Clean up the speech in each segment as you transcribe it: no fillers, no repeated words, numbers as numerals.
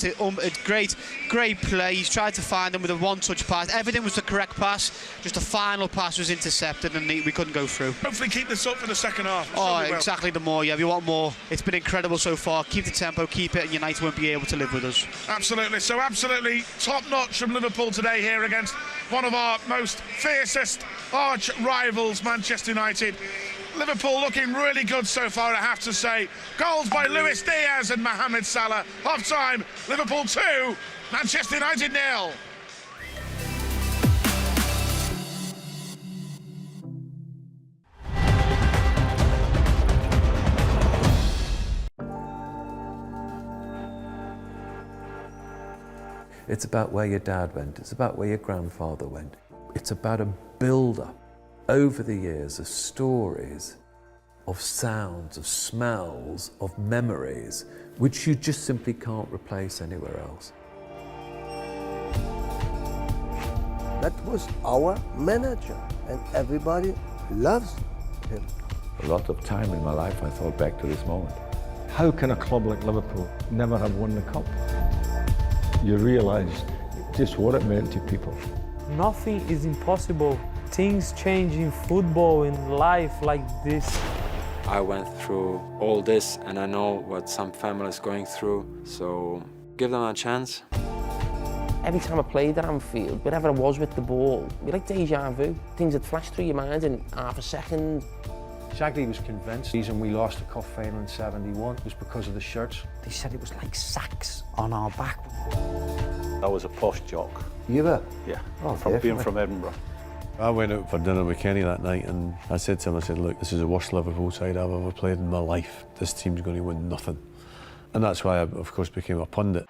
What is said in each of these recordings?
It's a great play. He's tried to find them with a one-touch pass. Everything was the correct pass. Just the final pass was intercepted and we couldn't go through. Hopefully keep this up for the second half. Oh, exactly. The more, yeah, we want more. It's been incredible so far. Keep the tempo, keep it, and United won't be able to live with us. Absolutely. So absolutely top-notch from Liverpool today here against one of our most fiercest arch rivals, Manchester United. Liverpool looking really good so far, I have to say. Goals by Luis Diaz and Mohamed Salah. Half-time, Liverpool 2, Manchester United 0. It's about where your dad went, it's about where your grandfather went. It's about a build-up over the years of stories, of sounds, of smells, of memories, which you just simply can't replace anywhere else. That was our manager, and everybody loves him. A lot of time in my life I thought back to this moment. How can a club like Liverpool never have won the cup? You realise just what it meant to people. Nothing is impossible. Things change in football, in life like this. I went through all this and I know what some families going through, so give them a chance. Every time I played at Anfield, wherever I was with the ball, it was like deja vu. Things that flashed through your mind in half a second. Shagley was convinced the reason we lost the cup final in '71 was because of the shirts. They said it was like sacks on our back. I was a posh jock. You were? Yeah, being Being from Edinburgh. I went out for dinner with Kenny that night and I said to him, I said, look, this is the worst Liverpool side I've ever played in my life. This team's going to win nothing. And that's why I, of course, became a pundit.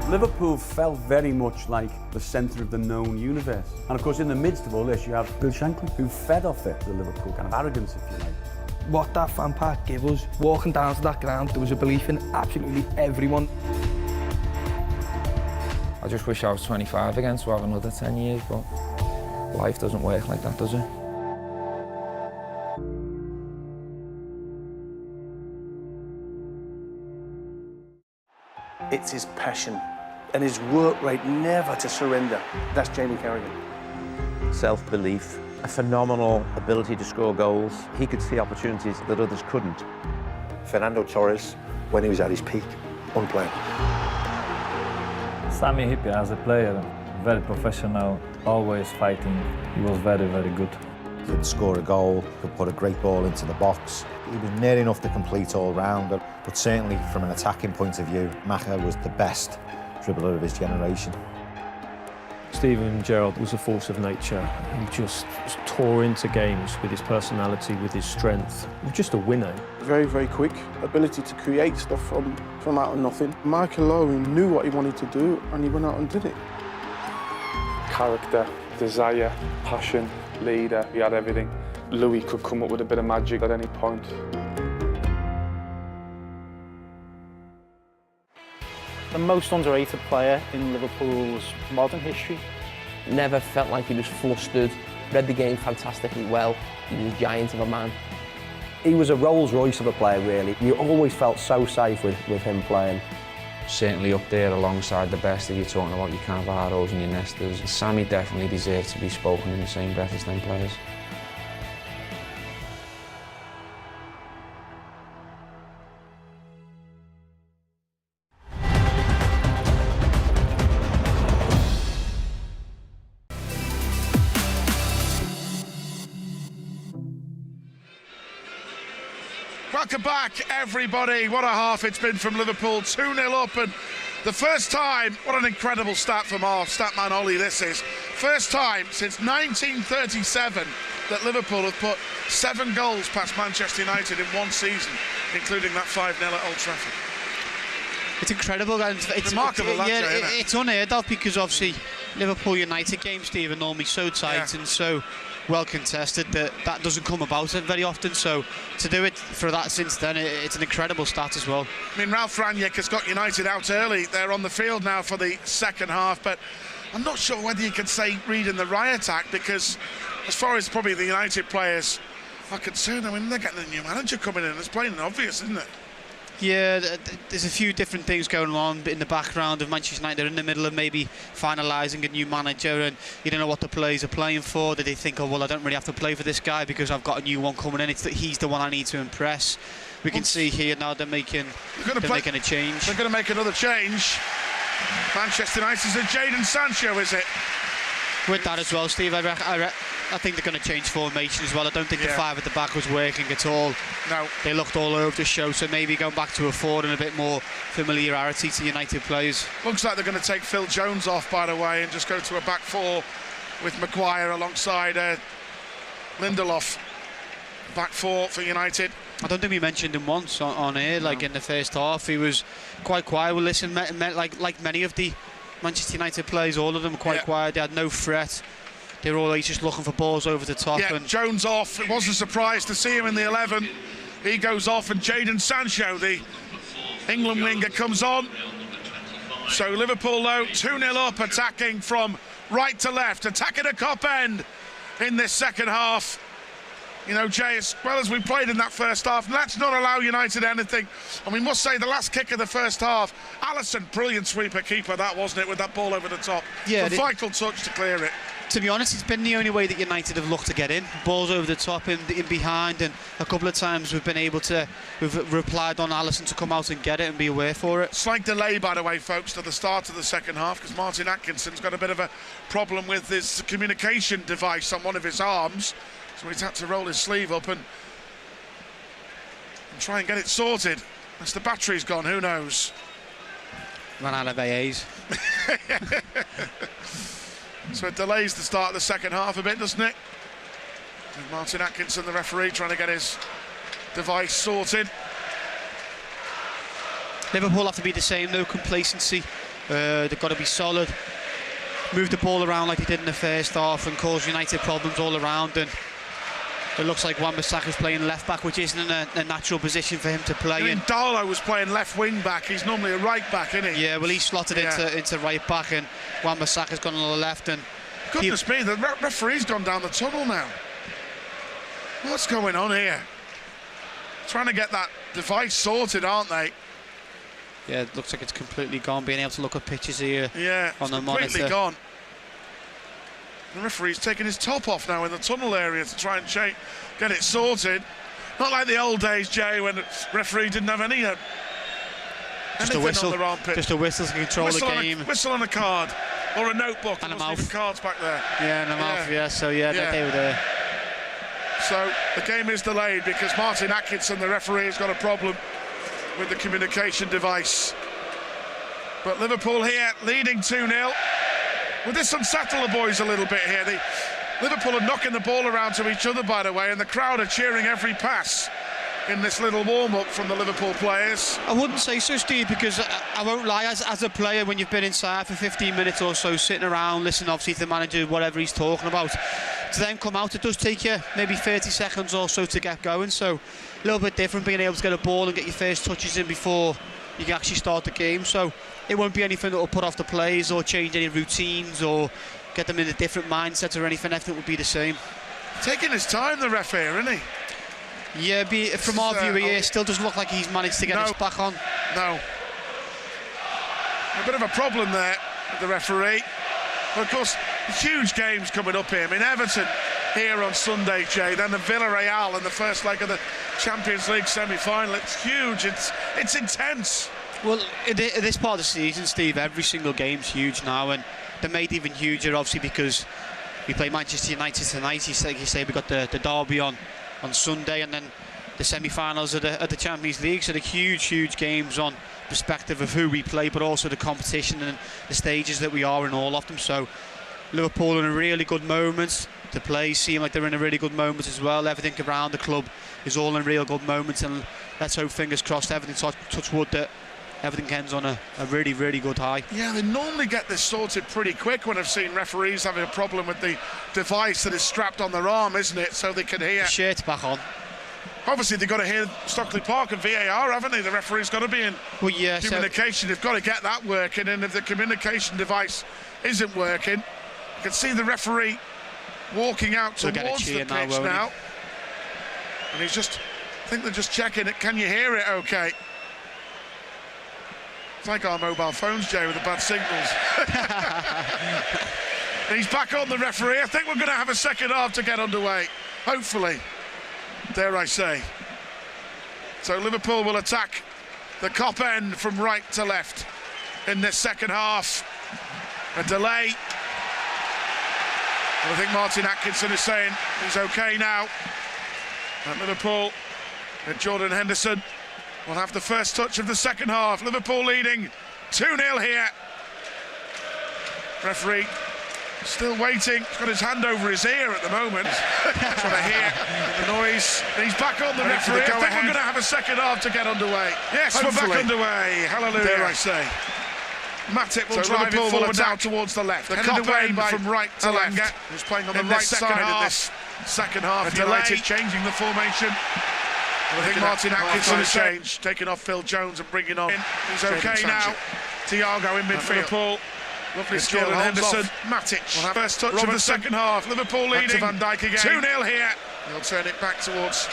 Liverpool felt very much like the centre of the known universe. And of course, in the midst of all this, you have Bill Shankly, who fed off it, the Liverpool kind of arrogance, if you like. What that fan park gave us, walking down to that ground, there was a belief in absolutely everyone. I just wish I was 25 again to have another 10 years, but life doesn't work like that, does it? It's his passion and his work rate never to surrender. That's Jamie Carragher. Self-belief, a phenomenal ability to score goals. He could see opportunities that others couldn't. Fernando Torres, when he was at his peak, unplayable. Sami Hyypiä as a player, very professional, always fighting. He was very, very good. He could score a goal, could put a great ball into the box. He was near enough to complete all-rounder, but certainly from an attacking point of view, Macher was the best dribbler of his generation. Steven Gerrard was a force of nature. He just tore into games with his personality, with his strength. He was just a winner. Very, very quick. Ability to create stuff from out of nothing. Michael Owen knew what he wanted to do and he went out and did it. Character, desire, passion, leader, he had everything. Louis could come up with a bit of magic at any point. The most underrated player in Liverpool's modern history. Never felt like he was flustered, read the game fantastically well. He was a giant of a man. He was a Rolls Royce of a player, really. You always felt so safe with him playing. Certainly up there alongside the best if you're talking about your Cannavaros and your Nestas. Sammy definitely deserves to be spoken in the same breath as them players. Welcome back, everybody. What a half it's been from Liverpool. 2-0 up, and the first time, what an incredible stat from our statman Ollie this is. First time since 1937 that Liverpool have put 7 goals past Manchester United in one season, including that 5-0 at Old Trafford. It's incredible. It's remarkable, isn't it? It's unheard of because obviously Liverpool United games, Steve, are normally so tight and so well contested that doesn't come about very often. So to do it for that since then, it's an incredible stat as well. I mean, Ralph Rangnick has got United out early. They're on the field now for the second half, but I'm not sure whether you could say reading the riot act, because as far as probably the United players are concerned, I mean, they're getting a new manager coming in. It's plain and obvious, isn't it? Yeah, there's a few different things going on in the background of Manchester United. They're in the middle of maybe finalising a new manager, and you don't know what the players are playing for. Did they think, oh well, I don't really have to play for this guy because I've got a new one coming in. It's that he's the one I need to impress. We can see here now they're making a change. They're going to make another change. Manchester United's Jadon Sancho, is it? With that as well, Steve, I think they're going to change formation as well. I don't think the 5 at the back was working at all. No. They looked all over the show, so maybe going back to a 4 and a bit more familiarity to United players. Looks like they're going to take Phil Jones off, by the way, and just go to a back 4 with Maguire alongside Lindelof. Back 4 for United. I don't think we mentioned him once on air, like in the first half. He was quite quiet. Well, listen, like many of the Manchester United players, all of them were quite quiet. They had no threat. They were always just looking for balls over the top. Yeah, and Jones off. It wasn't a surprise to see him in the 11. He goes off, and Jadon Sancho, the England winger, comes on. So Liverpool, though, 2-0 up, attacking from right to left, attacking a Cop End in this second half. You know, Jay, as well as we played in that first half, let's not allow United anything. And we must say, the last kick of the first half, Alisson, brilliant sweeper keeper, that wasn't it, with that ball over the top. Yeah, a vital touch to clear it. To be honest, it's been the only way that United have looked to get in. Balls over the top, in behind, and a couple of times we've replied on Alisson to come out and get it and be aware for it. Slight delay, by the way, folks, to the start of the second half, because Martin Atkinson's got a bit of a problem with his communication device on one of his arms. So he's had to roll his sleeve up and try and get it sorted. Unless the battery's gone, who knows? Ran out of AAs. So it delays the start of the second half a bit, doesn't it? And Martin Atkinson, the referee, trying to get his device sorted. Liverpool have to be the same, no complacency. They've got to be solid. Move the ball around like they did in the first half and cause United problems all around. And it looks like Wan-Bissaka's playing left back, which isn't a natural position for him to play in. Darlow was playing left wing back. He's normally a right back, isn't he? Yeah, well, he slotted into right back, and Wan-Bissaka's gone on the left. And goodness me, the referee's gone down the tunnel now. What's going on here? Trying to get that device sorted, aren't they? Yeah, it looks like it's completely gone. Being able to look at pictures here on the monitor. Completely gone. The referee's taking his top off now in the tunnel area to try and get it sorted. Not like the old days, Jay, when the referee didn't have any just a whistle, on the armpit. Just a whistle to control the game. Whistle on a card or a notebook. And a mouth. Even cards back there. Yeah, and a mouth. Yeah. So they were there. So the game is delayed because Martin Atkinson, the referee, has got a problem with the communication device. But Liverpool here leading 2-0. Will this unsettle the boys a little bit here? Liverpool are knocking the ball around to each other, by the way, and the crowd are cheering every pass in this little warm-up from the Liverpool players. I wouldn't say so, Steve, because I won't lie, as a player, when you've been inside for 15 minutes or so, sitting around, listening obviously to the manager, whatever he's talking about, to then come out, it does take you maybe 30 seconds or so to get going. So a little bit different, being able to get a ball and get your first touches in before you can actually start the game. So it won't be anything that will put off the players or change any routines or get them in a different mindset or anything. Everything would be the same. Taking his time, the ref here, isn't he? Yeah, from our view here, it still doesn't look like he's managed to get his back on. No. A bit of a problem there with the referee. But of course, huge games coming up here. I mean, Everton here on Sunday, Jay, then the Villarreal in the first leg of the Champions League semi-final. It's huge, it's intense. Well, at this part of the season, Steve, every single game's huge now, and they're made even huger, obviously, because we play Manchester United tonight. Like you say, we got the derby on Sunday, and then the semi-finals of the Champions League. So the huge games on perspective of who we play, but also the competition and the stages that we are in all of them. So Liverpool in a really good moment. The players seem like they're in a really good moment as well. Everything around the club is all in real good moments, and let's hope, fingers crossed, everything touch wood, that everything ends on a really good high. Yeah, they normally get this sorted pretty quick when I've seen referees having a problem with the device that is strapped on their arm, isn't it? So they can hear. The shirt's back on. Obviously, they've got to hear Stockley Park and VAR, haven't they? The referee's got to be in communication. They've got to get that working, and if the communication device isn't working, you can see the referee walking out towards the pitch now. And he's just, I think they're just checking it. Can you hear it okay? It's like our mobile phones, Jay, with the bad signals. He's back on, the referee. I think we're going to have a second half to get underway. Hopefully, dare I say. So Liverpool will attack the Kop end from right to left in this second half. A delay. And I think Martin Atkinson is saying he's okay now. At Liverpool, and Jordan Henderson will have the first touch of the second half. Liverpool leading 2-0 here. Referee still waiting. He's got his hand over his ear at the moment. Trying to hear the noise. And he's back on, the referee. I think we're going to have a second half to get underway. Yes, hopefully. We're back underway. Hallelujah. Dare I say. Matic will drive it forward now towards the left. The Kop end from right to left. Who's playing on the right side of this second half. United changing the formation. I think Martin Atkinson has changed, taking off Phil Jones and bringing on. He's okay now. Thiago in midfield. Liverpool. Lovely skill. Henderson. Matic. First touch of the second half. Liverpool leading. Van Dijk again. 2-0 here. He'll turn it back towards